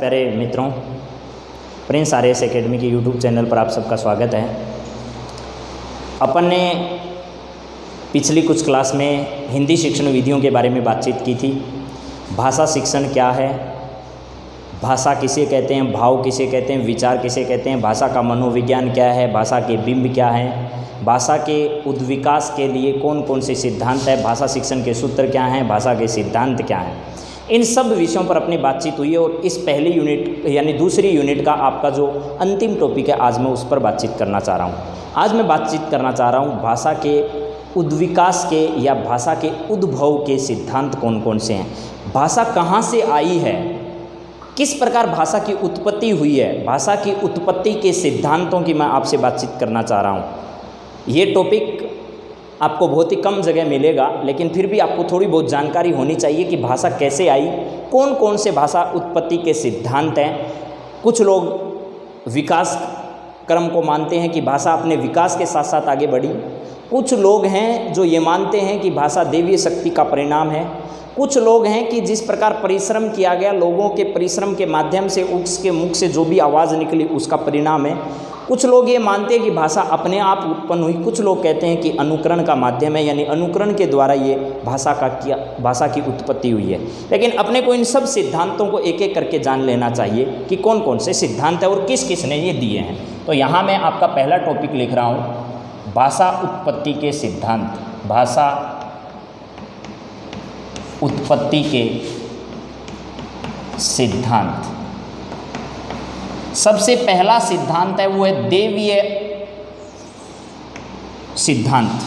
प्यारे मित्रों, Prince RS academy के यूट्यूब चैनल पर आप सबका स्वागत है। अपन ने पिछली कुछ क्लास में हिंदी शिक्षण विधियों के बारे में बातचीत की थी। भाषा शिक्षण क्या है, भाषा किसे कहते हैं, भाव किसे कहते हैं, विचार किसे कहते हैं, भाषा का मनोविज्ञान क्या है, भाषा के बिंब क्या हैं, भाषा के उद्विकास के लिए कौन कौन से सिद्धांत है, भाषा शिक्षण के सूत्र क्या हैं, भाषा के सिद्धांत क्या हैं। इन सब विषयों पर अपनी बातचीत हुई है और इस पहली यूनिट यानी दूसरी यूनिट का आपका जो अंतिम टॉपिक है, आज मैं उस पर बातचीत करना चाह रहा हूँ। आज मैं बातचीत करना चाह रहा हूँ भाषा के उद्विकास के या भाषा के उद्भव के सिद्धांत कौन कौन से हैं, भाषा कहाँ से आई है, किस प्रकार भाषा की उत्पत्ति हुई है, भाषा की उत्पत्ति के सिद्धांतों की मैं आपसे बातचीत करना चाह रहा हूँ। ये टॉपिक आपको बहुत ही कम जगह मिलेगा, लेकिन फिर भी आपको थोड़ी बहुत जानकारी होनी चाहिए कि भाषा कैसे आई, कौन कौन से भाषा उत्पत्ति के सिद्धांत हैं। कुछ लोग विकास क्रम को मानते हैं कि भाषा अपने विकास के साथ साथ आगे बढ़ी। कुछ लोग हैं जो ये मानते हैं कि भाषा दैवीय शक्ति का परिणाम है। कुछ लोग हैं कि जिस प्रकार परिश्रम किया गया, लोगों के परिश्रम के माध्यम से उसके मुख से जो भी आवाज़ निकली उसका परिणाम है। कुछ लोग ये मानते हैं कि भाषा अपने आप उत्पन्न हुई। कुछ लोग कहते हैं कि अनुकरण का माध्यम है, यानी अनुकरण के द्वारा ये भाषा की उत्पत्ति हुई है। लेकिन अपने को इन सब सिद्धांतों को एक एक करके जान लेना चाहिए कि कौन कौन से सिद्धांत हैं और किस किस ने ये दिए हैं। तो यहाँ मैं आपका पहला टॉपिक लिख रहा हूँ, भाषा उत्पत्ति के सिद्धांत। भाषा उत्पत्ति के सिद्धांत। सबसे पहला सिद्धांत है वो है दैवीय सिद्धांत।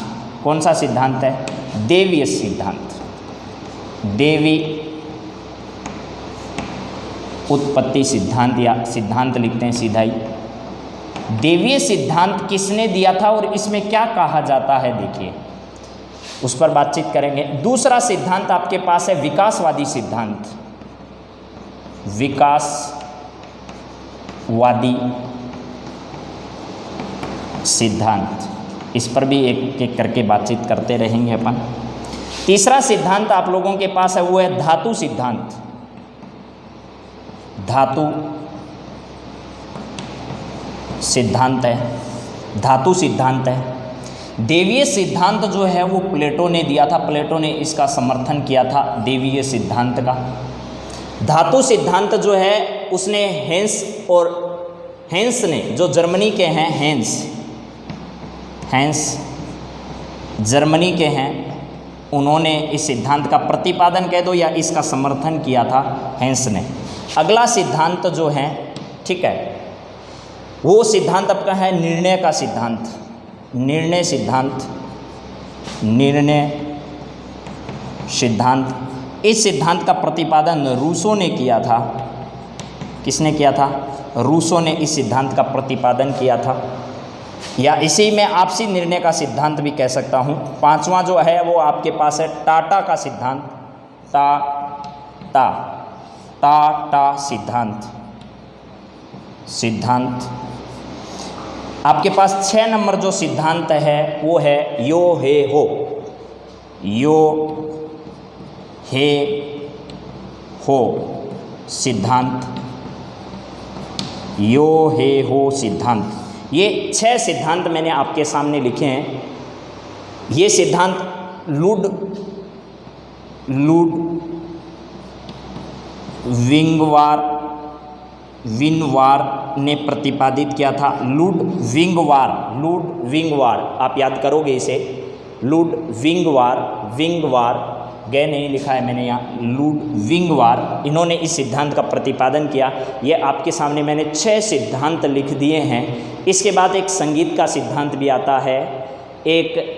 कौन सा सिद्धांत है? दैवीय सिद्धांत। दैवी उत्पत्ति सिद्धांत या सिद्धांत लिखते हैं सीधा ही। दैवीय सिद्धांत किसने दिया था और इसमें क्या कहा जाता है, देखिए उस पर बातचीत करेंगे। दूसरा सिद्धांत आपके पास है विकासवादी सिद्धांत। विकासवादी सिद्धांत, इस पर भी एक एक करके बातचीत करते रहेंगे अपन। तीसरा सिद्धांत आप लोगों के पास है वो है धातु सिद्धांत। धातु सिद्धांत है, धातु सिद्धांत है। दैवीय सिद्धांत जो है वो प्लेटो ने दिया था, प्लेटो ने इसका समर्थन किया था दैवीय सिद्धांत का। धातु सिद्धांत जो है उसने हेंस ने, जो जर्मनी के हैं, हेंस जर्मनी के हैं, उन्होंने इस सिद्धांत का प्रतिपादन कह दो या इसका समर्थन किया था हेंस ने। अगला सिद्धांत जो है, ठीक है, वो सिद्धांत आपका है निर्णय का सिद्धांत। निर्णय सिद्धांत। इस सिद्धांत का प्रतिपादन रूसो ने किया था। किसने किया था? रूसो ने इस सिद्धांत का प्रतिपादन किया था, या इसी में आपसी निर्णय का सिद्धांत भी कह सकता हूँ। पांचवा जो है वो आपके पास है टाटा का सिद्धांत। टाटा सिद्धांत। आपके पास 6 नंबर जो सिद्धांत है वो है यो हे हो सिद्धांत। यो हे हो सिद्धांत। ये 6 सिद्धांत मैंने आपके सामने लिखे हैं। ये सिद्धांत विनवार ने प्रतिपादित किया था। लुडविंगवार, आप याद करोगे इसे। विंगवार गए नहीं लिखा है मैंने यहाँ, लुडविंगवार, इन्होंने इस सिद्धांत का प्रतिपादन किया। ये आपके सामने मैंने 6 सिद्धांत लिख दिए हैं। इसके बाद एक संगीत का सिद्धांत भी आता है, एक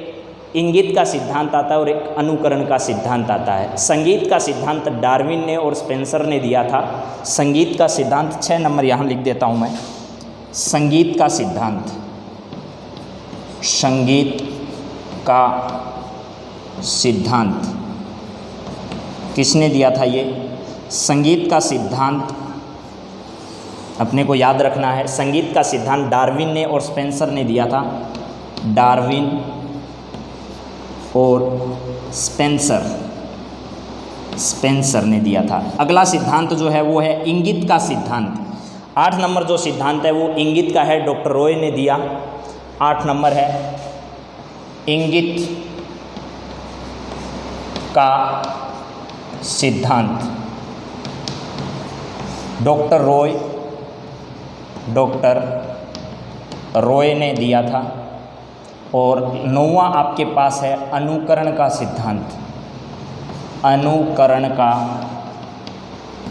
इंगित का सिद्धांत आता है और एक अनुकरण का सिद्धांत आता है। संगीत का सिद्धांत डार्विन ने और स्पेंसर ने दिया था। संगीत का सिद्धांत 6 नंबर यहाँ लिख देता हूँ मैं। संगीत का सिद्धांत किसने दिया था? ये संगीत का सिद्धांत अपने को याद रखना है। संगीत का सिद्धांत डार्विन ने और स्पेंसर ने दिया था। डार्विन और स्पेंसर स्पेंसर ने दिया था। अगला सिद्धांत जो है वो है इंगित का सिद्धांत। 8 नंबर जो सिद्धांत है वो इंगित का है, डॉक्टर रॉय ने दिया। 8 नंबर है इंगित का सिद्धांत, डॉक्टर रॉय ने दिया था। और 9वां आपके पास है अनुकरण का सिद्धांत, अनुकरण का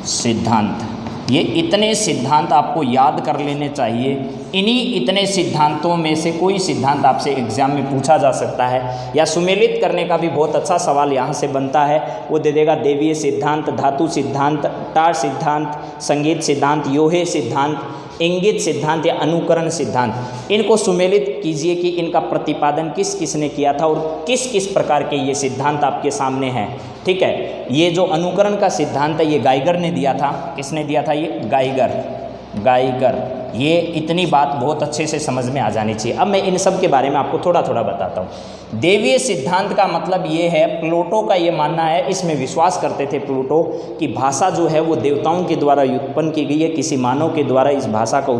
सिद्धांत। ये इतने सिद्धांत आपको याद कर लेने चाहिए। इन्हीं इतने सिद्धांतों में से कोई सिद्धांत आपसे एग्जाम में पूछा जा सकता है, या सुमेलित करने का भी बहुत अच्छा सवाल यहाँ से बनता है। वो दे देगा देवीय सिद्धांत, धातु सिद्धांत, टार सिद्धांत, संगीत सिद्धांत, योहे सिद्धांत, इंगित सिद्धांत या अनुकरण सिद्धांत। इनको सुमेलित कीजिए कि इनका प्रतिपादन किस किस ने किया था और किस किस प्रकार के ये सिद्धांत आपके सामने हैं। ठीक है, ये जो अनुकरण का सिद्धांत है ये गाइगर ने दिया था। किसने दिया था? ये गाइगर। ये इतनी बात बहुत अच्छे से समझ में आ जानी चाहिए। अब मैं इन सब के बारे में आपको थोड़ा थोड़ा बताता हूँ। देवीय सिद्धांत का मतलब ये है, प्लूटो का ये मानना है, इसमें विश्वास करते थे प्लूटो कि भाषा जो है वो देवताओं के द्वारा उत्पन्न की गई है, किसी मानव के द्वारा इस भाषा का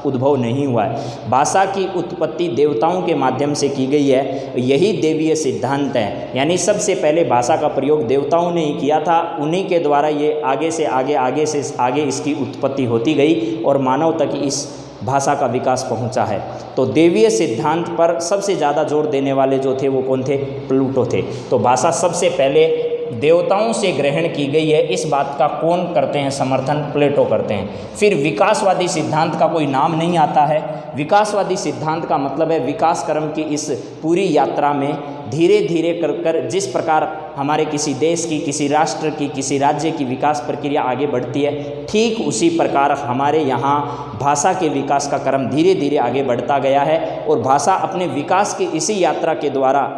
उद्भव नहीं हुआ है। भाषा की उत्पत्ति देवताओं के माध्यम से की गई है, यही देवीय सिद्धांत है। यानी सबसे पहले भाषा का प्रयोग देवताओं ने ही किया था, उन्हीं के द्वारा ये आगे से आगे इसकी उत्पत्ति होती गई और मानव तक इस भाषा का विकास पहुंचा है। तो देवीय सिद्धांत पर सबसे ज़्यादा जोर देने वाले जो थे वो कौन थे? प्लूटो थे। तो भाषा सबसे पहले देवताओं से ग्रहण की गई है, इस बात का कौन करते हैं समर्थन? प्लेटो करते हैं। फिर विकासवादी सिद्धांत का कोई नाम नहीं आता है। विकासवादी सिद्धांत का मतलब है विकास क्रम की इस पूरी यात्रा में धीरे धीरे कर जिस प्रकार हमारे किसी देश की, किसी राष्ट्र की, किसी राज्य की विकास प्रक्रिया आगे बढ़ती है, ठीक उसी प्रकार हमारे यहाँ भाषा के विकास का क्रम धीरे धीरे आगे बढ़ता गया है। और भाषा अपने विकास की इसी यात्रा के द्वारा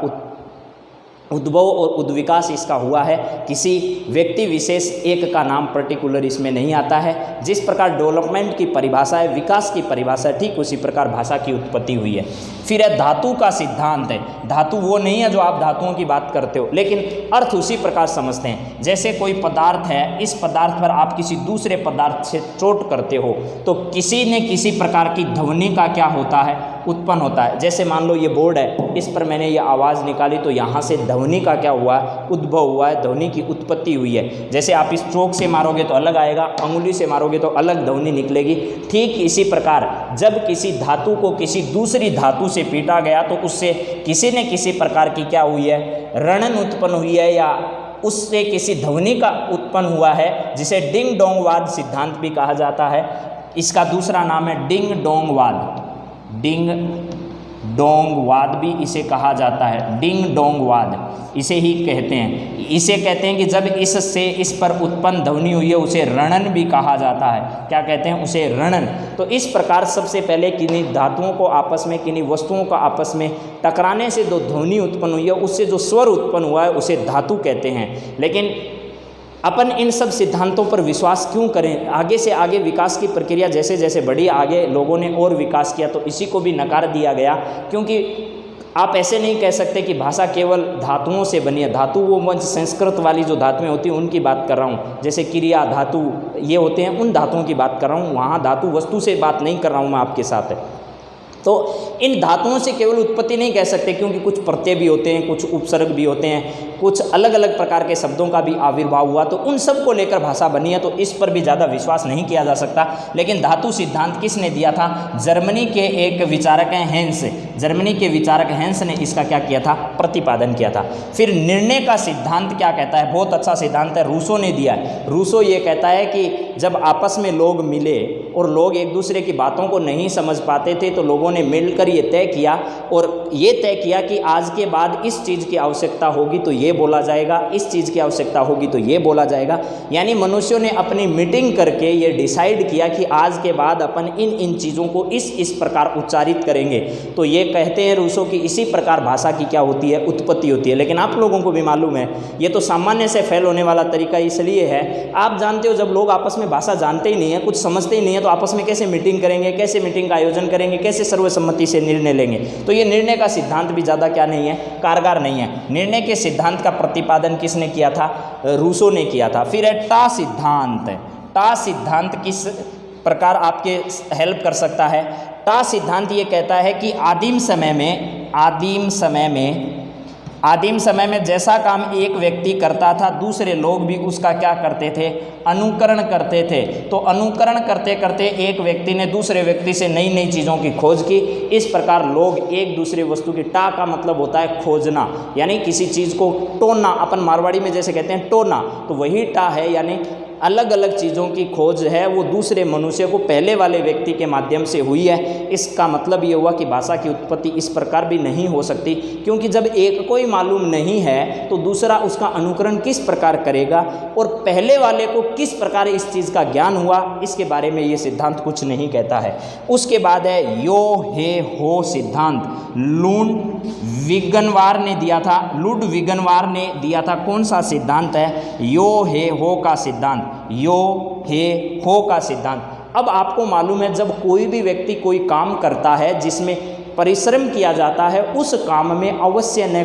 उद्भव और उद्विकास इसका हुआ है। किसी व्यक्ति विशेष एक का नाम पर्टिकुलर इसमें नहीं आता है। जिस प्रकार डेवलपमेंट की परिभाषा है, विकास की परिभाषा है, ठीक उसी प्रकार भाषा की उत्पत्ति हुई है। फिर है धातु का सिद्धांत है। धातु वो नहीं है जो आप धातुओं की बात करते हो, लेकिन अर्थ उसी प्रकार समझते हैं। जैसे कोई पदार्थ है, इस पदार्थ पर आप किसी दूसरे पदार्थ से चोट करते हो तो किसी न किसी प्रकार की ध्वनि का क्या होता है? उत्पन्न होता है। जैसे मान लो ये बोर्ड है, इस पर मैंने ये आवाज़ निकाली तो यहाँ से ध्वनि का क्या हुआ? उद्भव हुआ है, ध्वनि की उत्पत्ति हुई है। जैसे आप इस चोक से मारोगे तो अलग आएगा, अंगुली से मारोगे तो अलग ध्वनि निकलेगी। ठीक इसी प्रकार जब किसी धातु को किसी दूसरी धातु से पीटा गया तो उससे किसी न किसी प्रकार की क्या हुई है? रणन उत्पन्न हुई है, या उससे किसी ध्वनि का उत्पन्न हुआ है, जिसे डिंग डोंगवाद सिद्धांत भी कहा जाता है। इसका दूसरा नाम है डिंग डोंगवाद। डिंग डोंगवाद भी इसे कहा जाता है। डिंग डोंगवाद इसे ही कहते हैं। इसे कहते हैं कि जब इससे इस पर उत्पन्न ध्वनि हुई है उसे रणन भी कहा जाता है। क्या कहते हैं? उसे रणन। तो इस प्रकार सबसे पहले किन्हीं धातुओं को आपस में, किन्हीं वस्तुओं का आपस में टकराने से जो ध्वनि उत्पन्न हुई है, उससे जो स्वर उत्पन्न हुआ है उसे धातु कहते हैं। लेकिन अपन इन सब सिद्धांतों पर विश्वास क्यों करें? आगे से आगे विकास की प्रक्रिया जैसे जैसे बढ़ी, आगे लोगों ने और विकास किया तो इसी को भी नकार दिया गया। क्योंकि आप ऐसे नहीं कह सकते कि भाषा केवल धातुओं से बनी है। धातु वो संस्कृत वाली जो धातुएं होती हैं उनकी बात कर रहा हूँ, जैसे क्रिया धातु ये होते हैं, उन धातुओं की बात कर रहा हूँ। वहाँ धातु वस्तु से बात नहीं कर रहा हूँ मैं आपके साथ। तो इन धातुओं से केवल उत्पत्ति नहीं कह सकते, क्योंकि कुछ प्रत्यय भी होते हैं, कुछ उपसर्ग भी होते हैं, कुछ अलग अलग प्रकार के शब्दों का भी आविर्भाव हुआ, तो उन सब को लेकर भाषा बनी है। तो इस पर भी ज़्यादा विश्वास नहीं किया जा सकता। लेकिन धातु सिद्धांत किसने दिया था? जर्मनी के एक विचारक हैं हेंस। जर्मनी के विचारक हेंस ने इसका क्या किया था? प्रतिपादन किया था। फिर निर्णय का सिद्धांत क्या कहता है? बहुत अच्छा सिद्धांत है, रूसो ने दिया है। रूसो ये कहता है कि जब आपस में लोग मिले और लोग एक दूसरे की बातों को नहीं समझ पाते थे तो लोगों ने मिलकर ये तय किया, और ये तय किया कि आज के बाद इस चीज़ की आवश्यकता होगी तो ये बोला जाएगा, इस चीज़ की आवश्यकता होगी तो ये बोला जाएगा। यानी मनुष्यों ने अपनी मीटिंग करके ये डिसाइड किया कि आज के बाद अपन इन चीज़ों को इस प्रकार उच्चारित करेंगे। तो ये कहते हैं रूसो की इसी प्रकार भाषा की क्या होती है? उत्पत्ति होती है। लेकिन आप लोगों को भी मालूम है ये तो सामान्य से फैल होने वाला तरीका इसलिए है, आप जानते हो जब लोग आपस में भाषा जानते ही नहीं है, कुछ समझते ही नहीं है, तो आपस में कैसे मीटिंग करेंगे, कैसे मीटिंग का आयोजन करेंगे, कैसे सर्वसम्मति से निर्णय लेंगे? तो ये निर्णय निर्णय का सिद्धांत भी ज़्यादा क्या नहीं है, कारगर नहीं है। निर्णय के सिद्धांत का प्रतिपादन किसने किया था, रूसो ने किया था। फिर है टा सिद्धांत। टा सिद्धांत किस प्रकार आपके हेल्प कर सकता है। टा सिद्धांत ये कहता है कि आदिम समय में जैसा काम एक व्यक्ति करता था दूसरे लोग भी उसका क्या करते थे, अनुकरण करते थे। तो अनुकरण करते करते एक व्यक्ति ने दूसरे व्यक्ति से नई नई चीज़ों की खोज की। इस प्रकार लोग एक दूसरे वस्तु की, टा का मतलब होता है खोजना, यानी किसी चीज़ को टोना, अपन मारवाड़ी में जैसे कहते हैं टोना, तो वही टा है, यानी अलग अलग चीज़ों की खोज है वो दूसरे मनुष्य को पहले वाले व्यक्ति के माध्यम से हुई है। इसका मतलब ये हुआ कि भाषा की उत्पत्ति इस प्रकार भी नहीं हो सकती, क्योंकि जब एक को ही मालूम नहीं है तो दूसरा उसका अनुकरण किस प्रकार करेगा, और पहले वाले को किस प्रकार इस चीज़ का ज्ञान हुआ, इसके बारे में ये सिद्धांत कुछ नहीं कहता है। उसके बाद है यो हे हो सिद्धांत। लुडविगनवार ने दिया था। कौन सा सिद्धांत है, यो हे हो का सिद्धांत, यो हे हो का सिद्धांत। अब आपको मालूम है जब कोई भी व्यक्ति कोई काम करता है जिसमें परिश्रम किया जाता है, उस काम में अवश्य न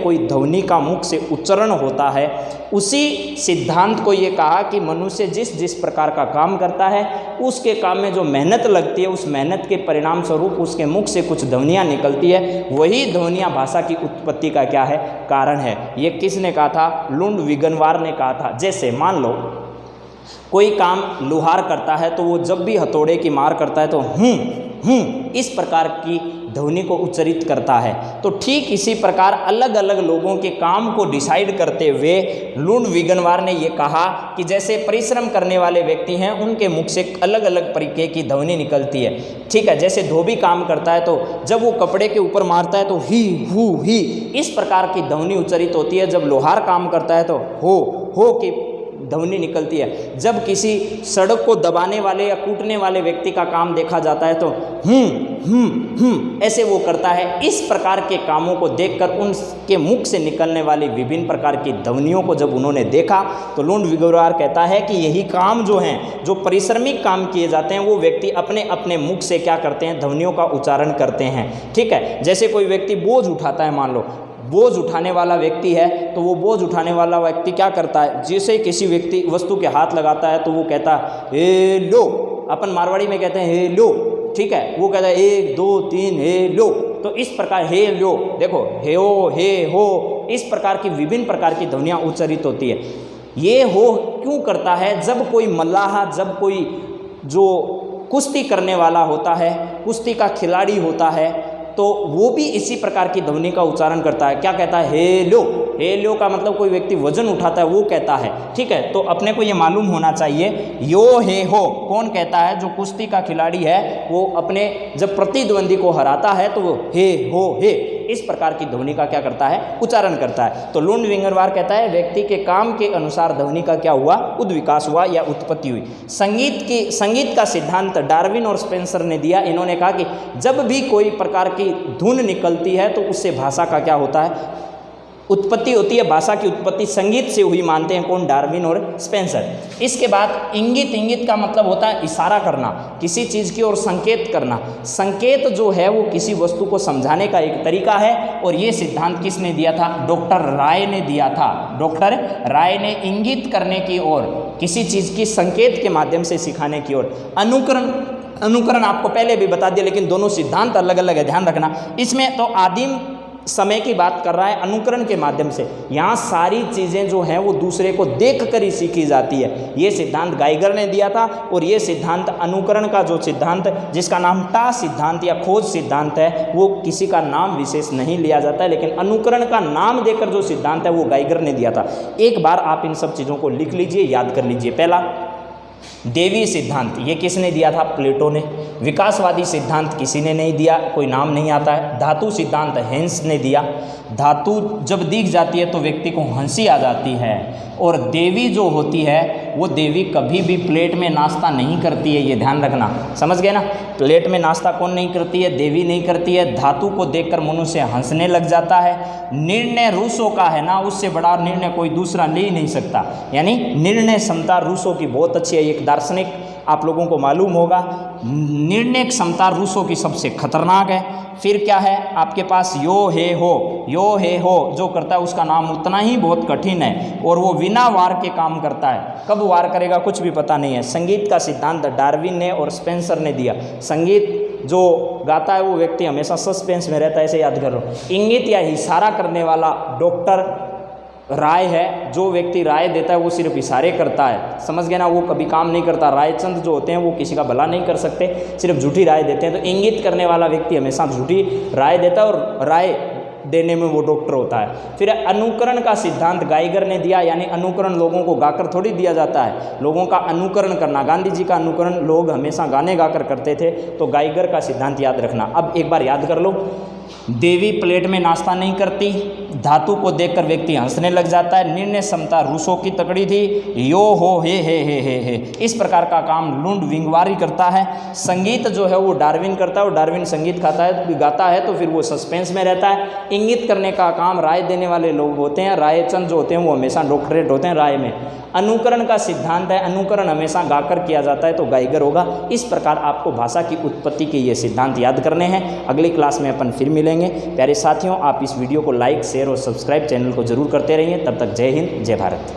कोई ध्वनि का मुख से उच्चारण होता है। उसी सिद्धांत को ये कहा कि मनुष्य जिस जिस प्रकार का काम करता है उसके काम में जो मेहनत लगती है, उस मेहनत के परिणाम स्वरूप उसके मुख से कुछ ध्वनियाँ निकलती है, वही ध्वनियाँ भाषा की उत्पत्ति का क्या है, कारण है। ये किसने कहा था, लुडविगनवार ने कहा था। जैसे मान लो कोई काम लुहार करता है तो वो जब भी हथौड़े की मार करता है तो इस प्रकार की ध्वनि को उच्चारित करता है। तो ठीक इसी प्रकार अलग अलग लोगों के काम को डिसाइड करते हुए लुडविगनवार ने ये कहा कि जैसे परिश्रम करने वाले व्यक्ति हैं उनके मुख से अलग अलग तरीके की ध्वनि निकलती है। ठीक है, जैसे धोबी काम करता है तो जब वो कपड़े के ऊपर मारता है तो ही हु ही इस प्रकार की ध्वनि उच्चारित होती है। जब लोहार काम करता है तो हो की ध्वनि निकलती है। जब किसी सड़क को दबाने वाले या कूटने वाले व्यक्ति का काम देखा जाता है तो ऐसे वो करता है। इस प्रकार के कामों को देखकर उनके मुख से निकलने वाली विभिन्न प्रकार की ध्वनियों को जब उन्होंने देखा तो लुडविगनवार कहता है कि यही काम जो हैं, जो परिश्रमिक काम किए जाते हैं, वो व्यक्ति अपने अपने मुख से क्या करते हैं, ध्वनियों का उच्चारण करते हैं। ठीक है, जैसे कोई व्यक्ति बोझ उठाता है, मान लो बोझ उठाने वाला व्यक्ति है तो वो बोझ उठाने वाला व्यक्ति क्या करता है, जैसे किसी व्यक्ति वस्तु के हाथ लगाता है तो वो कहता है हे लो, अपन मारवाड़ी में कहते हैं हे लो। ठीक है, वो कहता है 1 2 3 हे लो। तो इस प्रकार हे लो, देखो हे हो इस प्रकार की विभिन्न प्रकार की ध्वनियाँ उच्चारित होती है। ये हो क्यों करता है, जब कोई मल्लाह, जब कोई जो कुश्ती करने वाला होता है, कुश्ती का खिलाड़ी होता है, तो वो भी इसी प्रकार की ध्वनि का उच्चारण करता है। क्या कहता है, हे लो का मतलब कोई व्यक्ति वजन उठाता है वो कहता है। ठीक है, तो अपने को ये मालूम होना चाहिए यो हे हो कौन कहता है, जो कुश्ती का खिलाड़ी है वो अपने जब प्रतिद्वंदी को हराता है तो वो हे हो हे इस प्रकार की ध्वनि का क्या करता है, उच्चारण करता है। तो लुडविगनवार कहता है व्यक्ति के काम के अनुसार ध्वनि का क्या हुआ, उद्विकास हुआ या उत्पत्ति हुई। संगीत का सिद्धांत डार्विन और स्पेंसर ने दिया। इन्होंने कहा कि जब भी कोई प्रकार की धुन निकलती है तो उससे भाषा का क्या होता है, उत्पत्ति होती है। भाषा की उत्पत्ति संगीत से हुई मानते हैं कौन, डार्विन और स्पेंसर। इसके बाद इंगित का मतलब होता है इशारा करना, किसी चीज़ की ओर संकेत करना। संकेत जो है वो किसी वस्तु को समझाने का एक तरीका है, और ये सिद्धांत किसने दिया था, डॉक्टर राय ने दिया था। डॉक्टर राय ने इंगित करने की ओर, किसी चीज़ की संकेत के माध्यम से सिखाने की ओर। अनुकरण आपको पहले भी बता दिया, लेकिन दोनों सिद्धांत अलग अलग है, ध्यान रखना। इसमें तो आदिम समय की बात कर रहा है अनुकरण के माध्यम से। यहाँ सारी चीज़ें जो हैं वो दूसरे को देखकर ही सीखी जाती है। ये सिद्धांत गाइगर ने दिया था, और ये सिद्धांत अनुकरण का जो सिद्धांत जिसका नाम टा सिद्धांत या खोज सिद्धांत है, वो किसी का नाम विशेष नहीं लिया जाता है, लेकिन अनुकरण का नाम देकर जो सिद्धांत है वो गाइगर ने दिया था। एक बार आप इन सब चीज़ों को लिख लीजिए, याद कर लीजिए। पहला देवी सिद्धांत, ये किसने दिया था, प्लेटो ने। विकासवादी सिद्धांत किसी ने नहीं दिया, कोई नाम नहीं आता है। धातु सिद्धांत हेंस ने दिया। धातु जब दिख जाती है तो व्यक्ति को हंसी आ जाती है। और देवी जो होती है वो देवी कभी भी प्लेट में नाश्ता नहीं करती है, ये ध्यान रखना, समझ गए ना। प्लेट में नाश्ता कौन नहीं करती है, देवी नहीं करती है। धातु को देखकर मनुष्य हंसने लग जाता है। निर्णय रूसो का है ना, उससे बड़ा निर्णय कोई दूसरा ले ही नहीं सकता। यानी निर्णय क्षमता रूसो की बहुत अच्छी है। एक दार्शनिक आप लोगों को मालूम होगा निर्णय क्षमता रूसों की सबसे खतरनाक है। फिर क्या है आपके पास यो हे हो जो करता है उसका नाम उतना ही बहुत कठिन है और वो बिना वार के काम करता है। कब वार करेगा कुछ भी पता नहीं है। संगीत का सिद्धांत डार्विन ने और स्पेंसर ने दिया। संगीत जो गाता है वो व्यक्ति हमेशा सस्पेंस में रहता है, ऐसे याद करो। इंगित या इशारा करने वाला डॉक्टर राय है, जो व्यक्ति राय देता है वो सिर्फ इशारे करता है, समझ गए ना, वो कभी काम नहीं करता। रायचंद जो होते हैं वो किसी का भला नहीं कर सकते, सिर्फ झूठी राय देते हैं। तो इंगित करने वाला व्यक्ति हमेशा झूठी राय देता है और राय देने में वो डॉक्टर होता है। फिर अनुकरण का सिद्धांत गाइगर ने दिया, यानी अनुकरण लोगों को गाकर थोड़ी दिया जाता है, लोगों का अनुकरण करना। गांधी जी का अनुकरण लोग हमेशा गाने गाकर करते थे, तो गाइगर का सिद्धांत याद रखना। अब एक बार याद कर लो, देवी प्लेट में नाश्ता नहीं करती, धातु को देखकर व्यक्ति हंसने लग जाता है, निर्णय क्षमता रूसों की तकड़ी थी, यो हो हे। इस प्रकार का काम लुंड विंगवारी करता है। संगीत जो है वो डार्विन करता है, और डार्विन संगीत गाता है तो फिर वो सस्पेंस में रहता है। इंगित करने का काम राय देने वाले लोग होते हैं, रायचंद जो होते हैं वो हमेशा डॉक्टरेट होते हैं राय में। अनुकरण का सिद्धांत है, अनुकरण हमेशा गाकर किया जाता है, तो गाइगर होगा। इस प्रकार आपको भाषा की उत्पत्ति के ये सिद्धांत याद करने हैं। अगली क्लास में अपन फिर मिलेंगे। प्यारे साथियों, आप इस वीडियो को लाइक, शेयर और सब्सक्राइब चैनल को जरूर करते रहिए। तब तक जय हिंद, जय भारत।